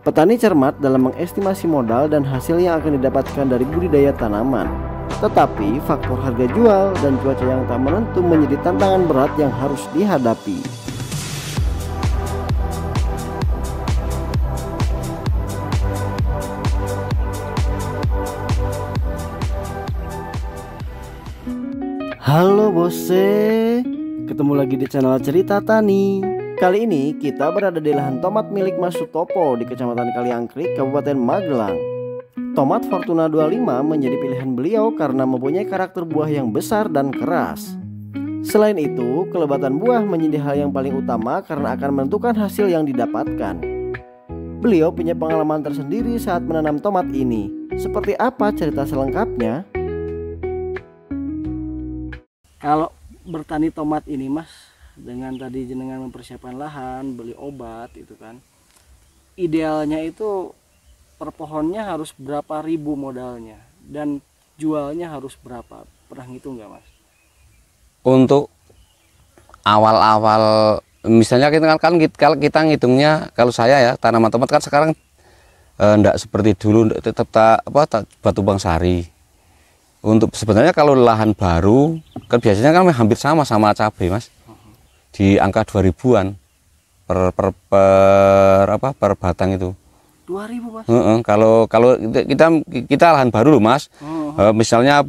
Petani cermat dalam mengestimasi modal dan hasil yang akan didapatkan dari budidaya tanaman. Tetapi faktor harga jual dan cuaca yang tak menentu menjadi tantangan berat yang harus dihadapi. Halo bose, ketemu lagi di channel Cerita Tani. Kali ini kita berada di lahan tomat milik Mas Sutopo di Kecamatan Kaliangkrik, Kabupaten Magelang. Tomat Fortuna 25 menjadi pilihan beliau karena mempunyai karakter buah yang besar dan keras. Selain itu, kelebatan buah menjadi hal yang paling utama karena akan menentukan hasil yang didapatkan. Beliau punya pengalaman tersendiri saat menanam tomat ini. Seperti apa cerita selengkapnya? Kalau bertani tomat ini Mas, dengan tadi jenengan mempersiapkan lahan, beli obat itu kan, idealnya itu per pohonnya harus berapa ribu modalnya dan jualnya harus berapa? Pernah ngitung nggak Mas? Untuk awal-awal misalnya kita ngitungnya, kalau saya ya tanaman tomat kan sekarang enggak seperti dulu tetap batu bang sari. Untuk sebenarnya kalau lahan baru kan biasanya kan hampir sama cabai Mas, di angka 2000-an per batang itu. 2000 Mas? Kalau kita lahan baru loh Mas, misalnya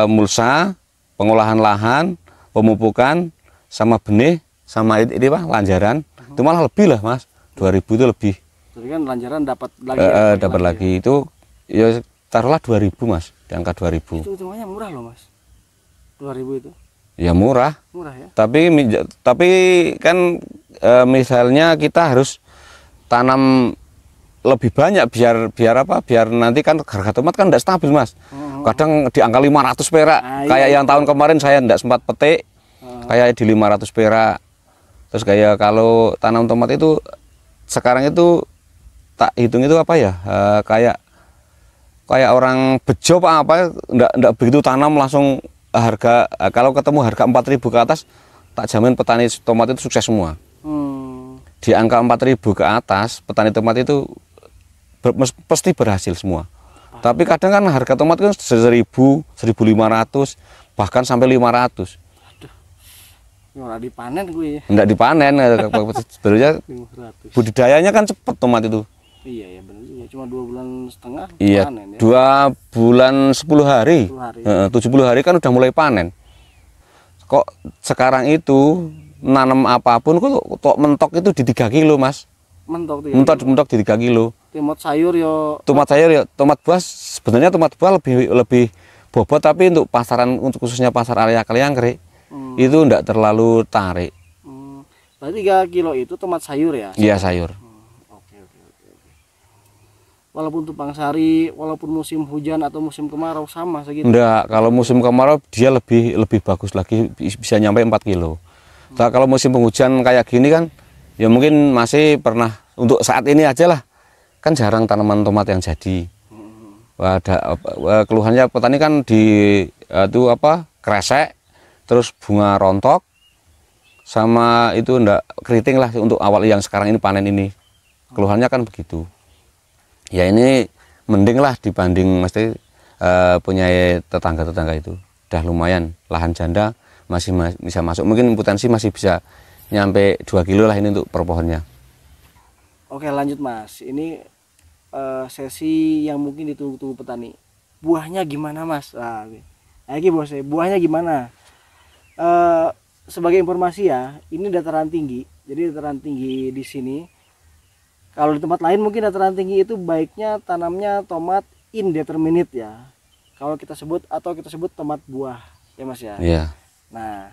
mulsa, pengolahan lahan, pemupukan, sama benih, sama ini lanjaran, itu malah lebih lah Mas, 2000 itu lebih. Jadi kan lanjaran dapat lagi. Dapat lagi ya. Itu ya taruhlah 2000 Mas, di angka 2000. Itu hitungannya murah loh Mas, 2000 itu. Ya murah ya. Tapi kan misalnya kita harus tanam lebih banyak biar nanti kan harga tomat kan tidak stabil Mas. Kadang di angka 500 perak, kayak yang tahun kemarin saya tidak sempat petik, kayak di 500 perak. Terus kayak kalau tanam tomat itu sekarang itu tak hitung itu apa ya, kayak orang bejo enggak begitu tanam langsung harga, kalau ketemu harga 4.000 ke atas tak jamin petani tomat itu sukses semua. Di angka 4.000 ke atas petani tomat itu pasti berhasil semua. Tapi kadang kan harga tomat kan 1.000, 1.500 bahkan sampai 500. Aduh, nggak dipanen gue ya. Enggak dipanen sebenarnya. Budidayanya kan cepet tomat itu. Iya ya benar juga, cuma 2,5 bulan iya, panen ya. 2 bulan 10 hari, 70 hari kan udah mulai panen. Kok sekarang itu nanam apapun kok mentok itu di 3 kilo Mas. Mentok di 3 kilo. Tomat sayur yo. Tomat buah sebenarnya tomat buah lebih bobot, tapi untuk pasaran, untuk khususnya pasar area Kaliangkrik itu enggak terlalu tarik. Berarti 3 kilo itu tomat sayur ya? Iya sayur. Walaupun tumpang sari, walaupun musim hujan atau musim kemarau sama segitu? Enggak, kalau musim kemarau dia lebih bagus lagi, bisa nyampe 4 kilo. Nah, kalau musim penghujan kayak gini kan, ya mungkin masih pernah, untuk saat ini aja lah, kan jarang tanaman tomat yang jadi. Keluhannya petani kan kresek, terus bunga rontok, sama itu enggak keriting lah untuk awal yang sekarang ini panen ini. Keluhannya kan begitu. Ya ini mending lah dibanding mesti punya tetangga itu. Udah lumayan, lahan janda masih bisa masuk. Mungkin potensi masih bisa nyampe 2 kilo lah ini untuk per pohonnya. Oke lanjut Mas, ini sesi yang mungkin ditunggu-tunggu petani. Buahnya gimana Mas? Lagi bos, buahnya gimana? Sebagai informasi ya, ini dataran tinggi. Jadi dataran tinggi di sini. Kalau di tempat lain mungkin dataran tinggi itu baiknya tanamnya tomat indeterminate ya. Kalau kita sebut tomat buah ya Mas ya. Iya. Nah,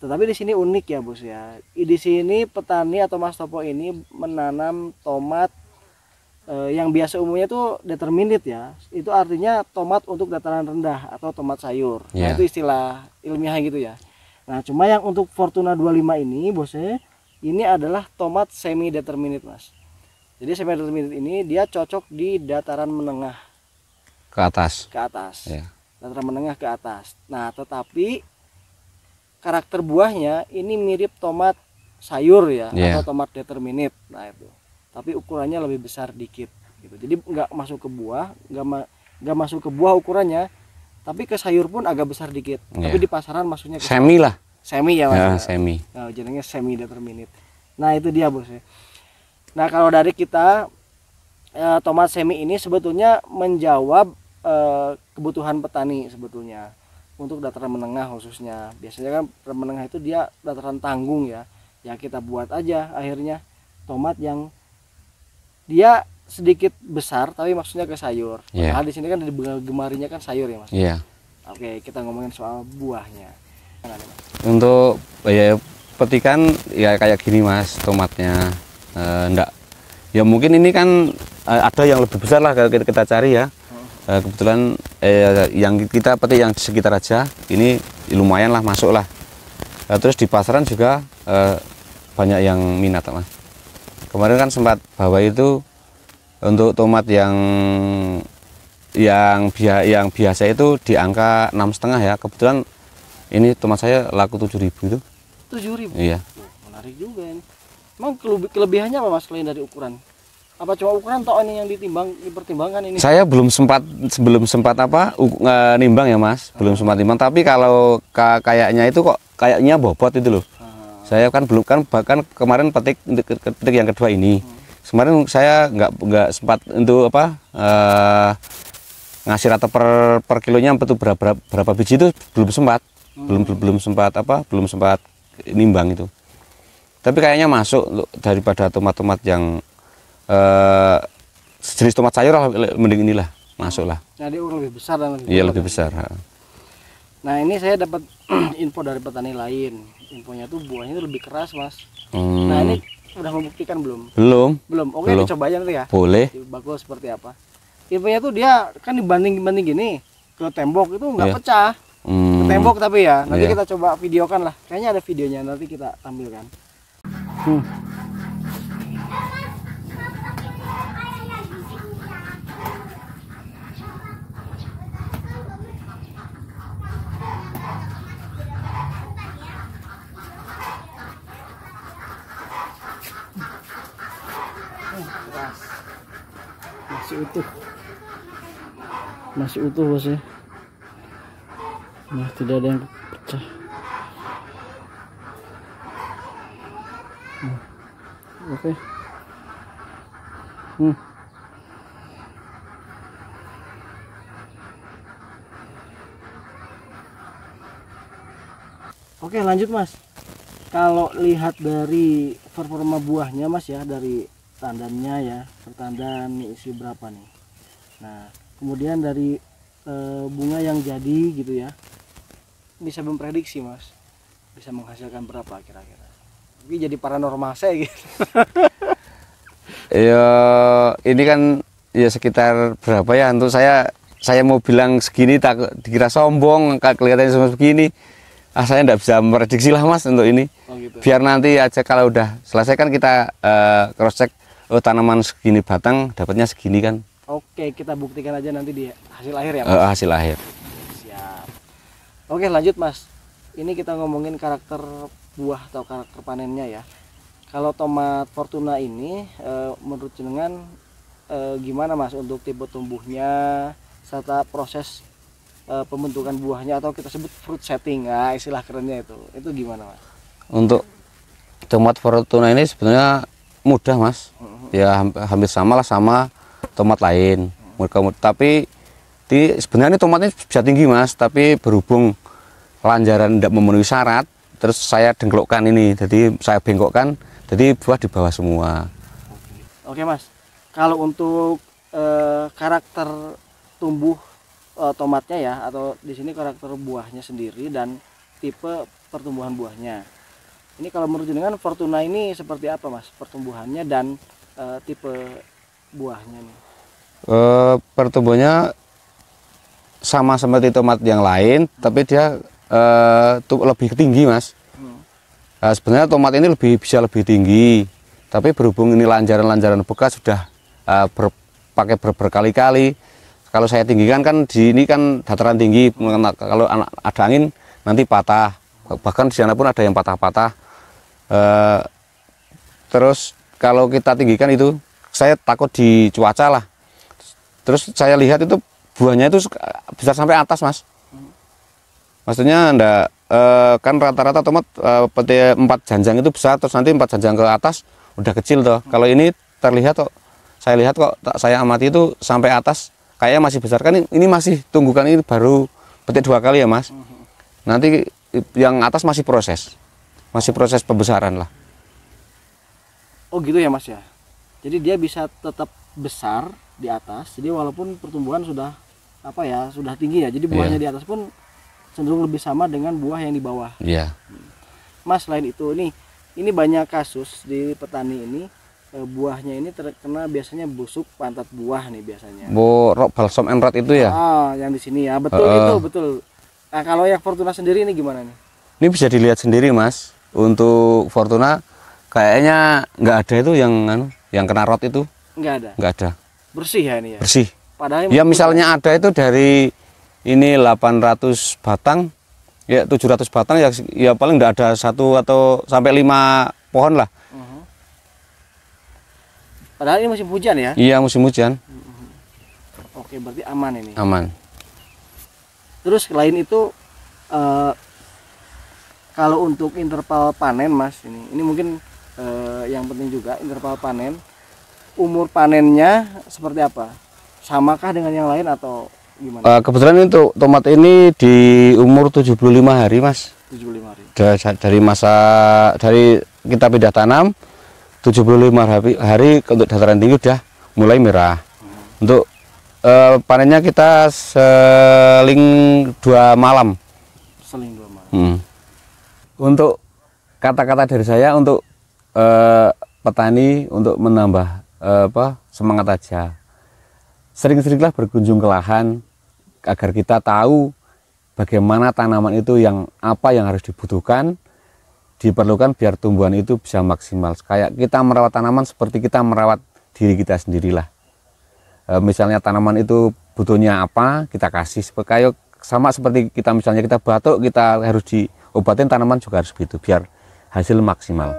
tetapi di sini unik ya Bos ya. Di sini petani atau Mas Topo ini menanam tomat yang biasa umumnya itu determinate ya. Itu artinya tomat untuk dataran rendah atau tomat sayur. Nah, itu istilah ilmiah gitu ya. Nah, cuma yang untuk Fortuna 25 ini Bosnya, ini adalah tomat semi determinate Mas. Jadi semi determinate ini dia cocok di dataran menengah ke atas. Ya. Dataran menengah ke atas. Nah, tetapi karakter buahnya ini mirip tomat sayur ya, atau tomat determinate. Nah itu. tapi ukurannya lebih besar dikit gitu. Jadi nggak masuk ke buah, nggak masuk ke buah ukurannya, tapi ke sayur pun agak besar dikit. Tapi di pasaran maksudnya semi lah. Semi ya Mas. Ya, semi. Nah, jadinya semi determinate. Nah, itu dia Bos ya. Nah, kalau dari kita tomat semi ini sebetulnya menjawab kebutuhan petani sebetulnya. Untuk dataran menengah khususnya. Biasanya kan dataran menengah itu dia dataran tanggung ya. Ya kita buat aja akhirnya tomat yang dia sedikit besar tapi maksudnya ke sayur. Nah, di sini kan gemarinya kan sayur ya Mas. Iya. Oke, kita ngomongin soal buahnya. Untuk ya petikan ya kayak gini Mas, tomatnya enggak. Ya mungkin ini kan ada yang lebih besar lah kalau kita cari ya. Kebetulan yang kita petik yang di sekitar aja ini lumayan lah, masuk lah. Terus di pasaran juga banyak yang minat Mas. Kemarin kan sempat bawa itu untuk tomat yang biasa itu di angka 6,5 ya. Kebetulan ini tomat saya laku 7.000 itu. 7.000? Iya. Menarik juga ini. Emang kelebihannya apa Mas selain dari ukuran? Apa cuma ukuran toh ini yang dipertimbangkan ini? Saya belum sempat nimbang ya Mas, belum sempat nimbang. Tapi kalau kayaknya itu kok kayaknya bobot itu loh. Saya kan belum bahkan kemarin petik yang kedua ini. Kemarin saya nggak sempat untuk ngasih rata per kilonya berapa biji itu belum sempat. Belum sempat nimbang itu. Tapi kayaknya masuk daripada tomat-tomat yang sejenis tomat sayur lah, mending inilah masuk lah. Jadi lebih besar dan lebih besar. Nah, ini saya dapat info dari petani lain. Infonya tuh buahnya lebih keras Mas. Nah, ini udah membuktikan belum? Belum. Oke, dicoba aja nanti ya. Boleh. Bagus seperti apa? Infonya tuh dia kan dibanding gini ke tembok itu nggak pecah. Ke tembok tapi ya nanti kita coba videokan lah, kayaknya ada videonya, nanti kita tampilkan. Masih utuh Bos ya. Nah, tidak ada yang pecah. Oke. Oke, lanjut Mas. Kalau lihat dari performa buahnya Mas ya, dari tandannya ya, pertandan isi berapa nih. Nah, kemudian dari bunga yang jadi gitu ya, bisa memprediksi Mas, bisa menghasilkan berapa kira-kira? Tapi jadi paranormal saya gitu. Ya ini kan ya sekitar berapa ya, untuk saya mau bilang segini takut dikira sombong, kelihatannya sama begini. Saya enggak bisa memprediksi lah Mas untuk ini. Gitu. Biar nanti aja kalau udah selesai kan kita cross check, tanaman segini batang dapatnya segini kan. Oke, kita buktikan aja nanti di hasil akhir ya Mas. Hasil akhir. Siap. Oke, lanjut Mas. Ini kita ngomongin karakter buah atau karakter panennya ya. Kalau tomat Fortuna ini menurut jenengan gimana Mas untuk tipe tumbuhnya serta proses pembentukan buahnya atau kita sebut fruit setting, nah istilah kerennya itu gimana Mas? Untuk tomat Fortuna ini sebenarnya mudah Mas. Ya hampir sama lah sama tomat lain. Tapi sebenarnya ini tomatnya bisa tinggi Mas, tapi berhubung lanjaran tidak memenuhi syarat, terus saya dengklokkan ini, jadi saya bengkokkan, jadi buah di bawah semua. Oke Mas, kalau untuk karakter tumbuh tomatnya ya, atau di sini karakter buahnya sendiri dan tipe pertumbuhan buahnya. Ini kalau menurut jenengan Fortuna ini seperti apa Mas pertumbuhannya dan tipe buahnya nih? Pertumbuhannya sama seperti tomat yang lain, tapi dia lebih tinggi Mas. Sebenarnya tomat ini bisa lebih tinggi, tapi berhubung ini lanjaran-lanjaran bekas sudah pakai berkali-kali. Kalau saya tinggikan kan di ini kan dataran tinggi, kalau ada angin nanti patah. Bahkan di sana pun ada yang patah-patah. Terus kalau kita tinggikan itu saya takut di cuaca lah. Terus saya lihat itu buahnya itu bisa sampai atas, Mas. Maksudnya enggak kan rata-rata tomat peti 4 janjang itu besar, terus nanti 4 janjang ke atas udah kecil toh. Kalau ini terlihat kok, saya lihat kok, saya amati itu sampai atas kayaknya masih besar. Kan ini masih tumbukan, ini baru petik 2 kali ya, Mas. Nanti yang atas masih proses pembesaran lah. Oh gitu ya Mas ya. Jadi dia bisa tetap besar di atas. Jadi walaupun pertumbuhan sudah sudah tinggi ya. Jadi buahnya di atas pun cenderung lebih sama dengan buah yang di bawah. Iya. Mas, selain itu ini banyak kasus di petani ini buahnya ini terkena biasanya busuk pantat buah nih biasanya. Balsam and rot itu ya? Yang di sini ya. Betul itu, betul. Nah, kalau yang Fortuna sendiri ini gimana nih? Ini bisa dilihat sendiri, Mas. Untuk Fortuna kayaknya nggak ada itu yang kena rot itu. Nggak ada. Bersih ya ini ya? Bersih. Padahal ya misalnya ada itu dari ini 800 batang, ya 700 batang ya paling nggak ada 1 atau sampai 5 pohon lah. Padahal ini musim hujan ya? Iya, musim hujan. Oke, berarti aman ini. Aman. Terus selain itu kalau untuk interval panen, Mas, ini mungkin yang penting juga interval panen. Umur panennya seperti apa? Samakah dengan yang lain atau gimana? Kebetulan untuk tomat ini di umur 75 hari, Mas. 75 hari. Dari kita pindah tanam 75 hari untuk dataran tinggi udah mulai merah. Untuk panennya kita seling 2 malam. Seling 2 malam. Untuk kata-kata dari saya untuk petani untuk menambah semangat aja. Sering-seringlah berkunjung ke lahan agar kita tahu bagaimana tanaman itu apa yang harus dibutuhkan, diperlukan biar tumbuhan itu bisa maksimal. Kayak kita merawat tanaman seperti kita merawat diri kita sendirilah. Misalnya tanaman itu butuhnya apa, kita kasih. Kayak sama seperti kita misalnya kita batuk, kita harus diobatin, tanaman juga harus begitu biar hasil maksimal.